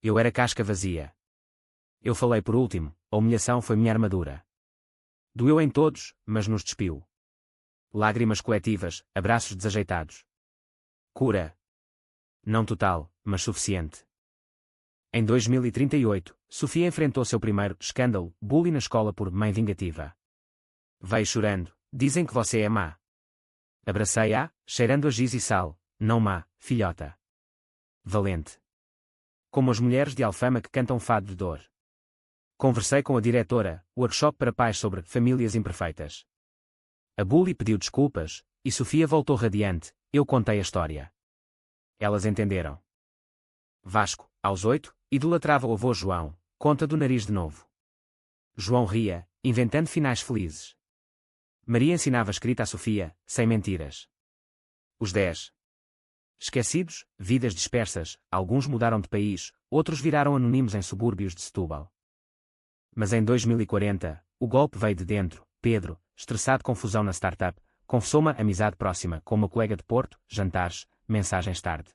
Eu era casca vazia. Eu falei por último, a humilhação foi minha armadura. Doeu em todos, mas nos despiu. Lágrimas coletivas, abraços desajeitados. Cura. Não total, mas suficiente. Em 2038, Sofia enfrentou seu primeiro escândalo, bullying na escola por mãe vingativa. Veio chorando, dizem que você é má. Abracei-a, cheirando a giz e sal, não má, filhota. Valente. Como as mulheres de Alfama que cantam fado de dor. Conversei com a diretora, workshop para pais sobre famílias imperfeitas. A bully pediu desculpas, e Sofia voltou radiante, eu contei a história. Elas entenderam. Vasco, aos 8, idolatrava o avô João, conta do nariz de novo. João ria, inventando finais felizes. Maria ensinava escrita a Sofia, sem mentiras. Os 10. Esquecidos, vidas dispersas, alguns mudaram de país, outros viraram anónimos em subúrbios de Setúbal. Mas em 2040, o golpe veio de dentro. Pedro, estressado com confusão na startup, confessou-me amizade próxima com uma colega de Porto, jantares, mensagens tarde.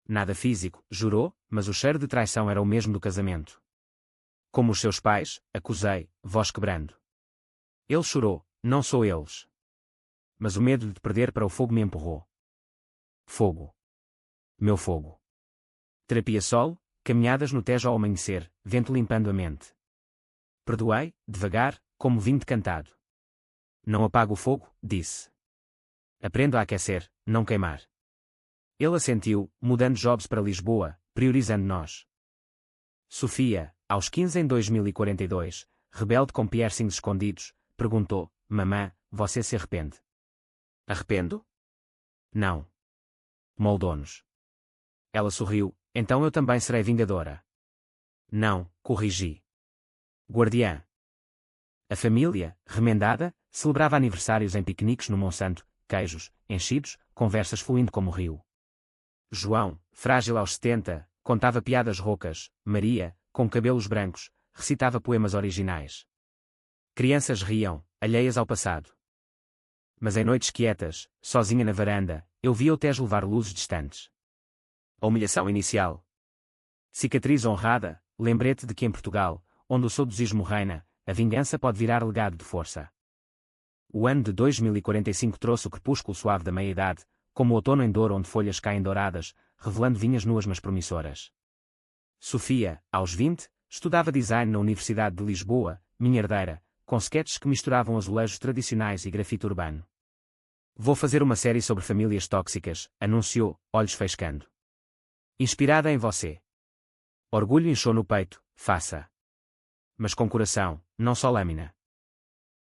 Nada físico, jurou, mas o cheiro de traição era o mesmo do casamento. Como os seus pais, acusei, voz quebrando. Ele chorou, não sou eles. Mas o medo de te perder para o fogo me empurrou. Fogo. Meu fogo. Terapia solo, caminhadas no Tejo ao amanhecer, vento limpando a mente. Perdoei, devagar, como vinho decantado. Não apago o fogo, disse. Aprendo a aquecer, não queimar. Ele assentiu, mudando jobs para Lisboa, priorizando nós. Sofia, aos 15 em 2042, rebelde com piercings escondidos, perguntou, mamã, você se arrepende? Arrependo? Não. Moldou-nos. Ela sorriu, então eu também serei vingadora. Não, corrigi. Guardiã. A família, remendada, celebrava aniversários em piqueniques no Monsanto, queijos, enchidos, conversas fluindo como rio. João, frágil aos 70, contava piadas roucas, Maria, com cabelos brancos, recitava poemas originais. Crianças riam, alheias ao passado. Mas em noites quietas, sozinha na varanda, eu via o Tejo levar luzes distantes. A humilhação inicial. Cicatriz honrada, lembrete de que em Portugal, onde o saudosismo reina, a vingança pode virar legado de força. O ano de 2045 trouxe o crepúsculo suave da meia-idade, como o outono em dor onde folhas caem douradas, revelando vinhas nuas mas promissoras. Sofia, aos 20, estudava design na Universidade de Lisboa, minha herdeira, com sketches que misturavam azulejos tradicionais e grafite urbano. Vou fazer uma série sobre famílias tóxicas, anunciou, olhos faiscando. Inspirada em você. Orgulho inchou no peito, faça. Mas com coração, não só lâmina.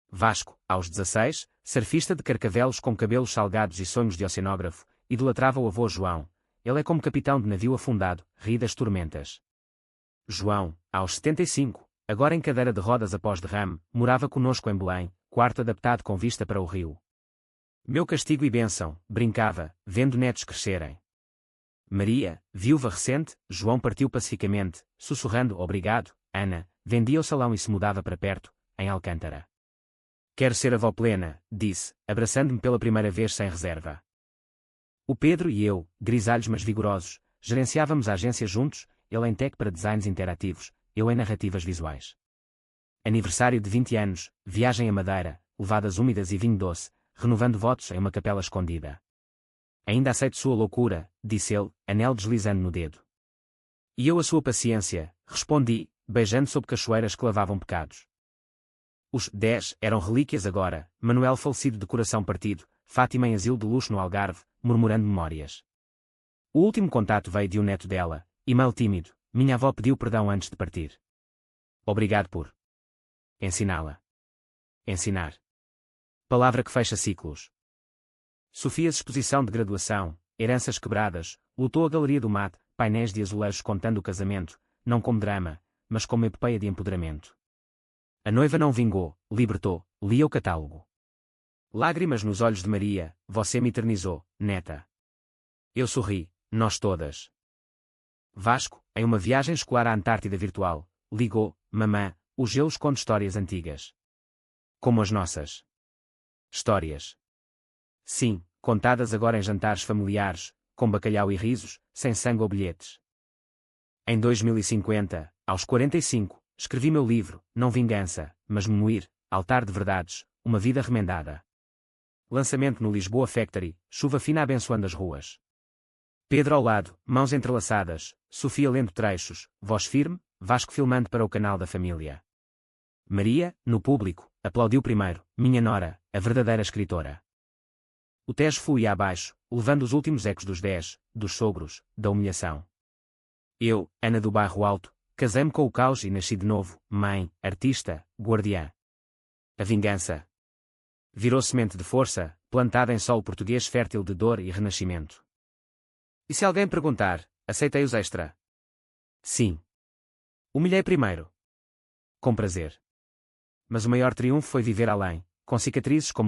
Vasco, aos 16, surfista de Carcavelos com cabelos salgados e sonhos de oceanógrafo, idolatrava o avô João. Ele é como capitão de navio afundado, ri das tormentas. João, aos 75, agora em cadeira de rodas após derrame, morava conosco em Belém, quarto adaptado com vista para o rio. Meu castigo e bênção, brincava, vendo netos crescerem. Maria, viúva recente, João partiu pacificamente, sussurrando obrigado, Ana, vendia o salão e se mudava para perto, em Alcântara. Quero ser avó plena, disse, abraçando-me pela primeira vez sem reserva. O Pedro e eu, grisalhos mas vigorosos, gerenciávamos a agência juntos, ele em tech para designs interativos, eu em narrativas visuais. Aniversário de 20 anos, viagem a Madeira, levadas úmidas e vinho doce, renovando votos em uma capela escondida. Ainda aceito sua loucura, disse ele, anel deslizando no dedo. E eu a sua paciência, respondi, beijando sob cachoeiras que lavavam pecados. Os 10 eram relíquias agora, Manuel falecido de coração partido, Fátima em asilo de luxo no Algarve, murmurando memórias. O último contato veio de um neto dela, e-mail tímido, minha avó pediu perdão antes de partir. Obrigado por ensiná-la. Ensinar. Palavra que fecha ciclos. Sofia's exposição de graduação, heranças quebradas, lutou a Galeria do Mate, painéis de azulejos contando o casamento, não como drama, mas como epopeia de empoderamento. A noiva não vingou, libertou, lia o catálogo. Lágrimas nos olhos de Maria, você me eternizou, neta. Eu sorri, nós todas. Vasco, em uma viagem escolar à Antártida virtual, ligou, mamã, o gelo esconde histórias antigas. Como as nossas. Histórias. Sim, contadas agora em jantares familiares, com bacalhau e risos, sem sangue ou bilhetes. Em 2050, aos 45, escrevi meu livro, não vingança, mas Memoir, Altar de Verdades, uma vida remendada. Lançamento no Lisboa Factory, chuva fina abençoando as ruas. Pedro ao lado, mãos entrelaçadas, Sofia lendo trechos, voz firme, Vasco filmando para o canal da família. Maria, no público, aplaudiu primeiro, minha nora, a verdadeira escritora. O Tejo fluía abaixo, levando os últimos ecos dos 10, dos sogros, da humilhação. Eu, Ana do Bairro Alto, casei-me com o caos e nasci de novo, mãe, artista, guardiã. A vingança virou semente de força, plantada em solo português fértil de dor e renascimento. E se alguém perguntar, aceitei os extra? Sim. Humilhei primeiro. Com prazer. Mas o maior triunfo foi viver além, com cicatrizes como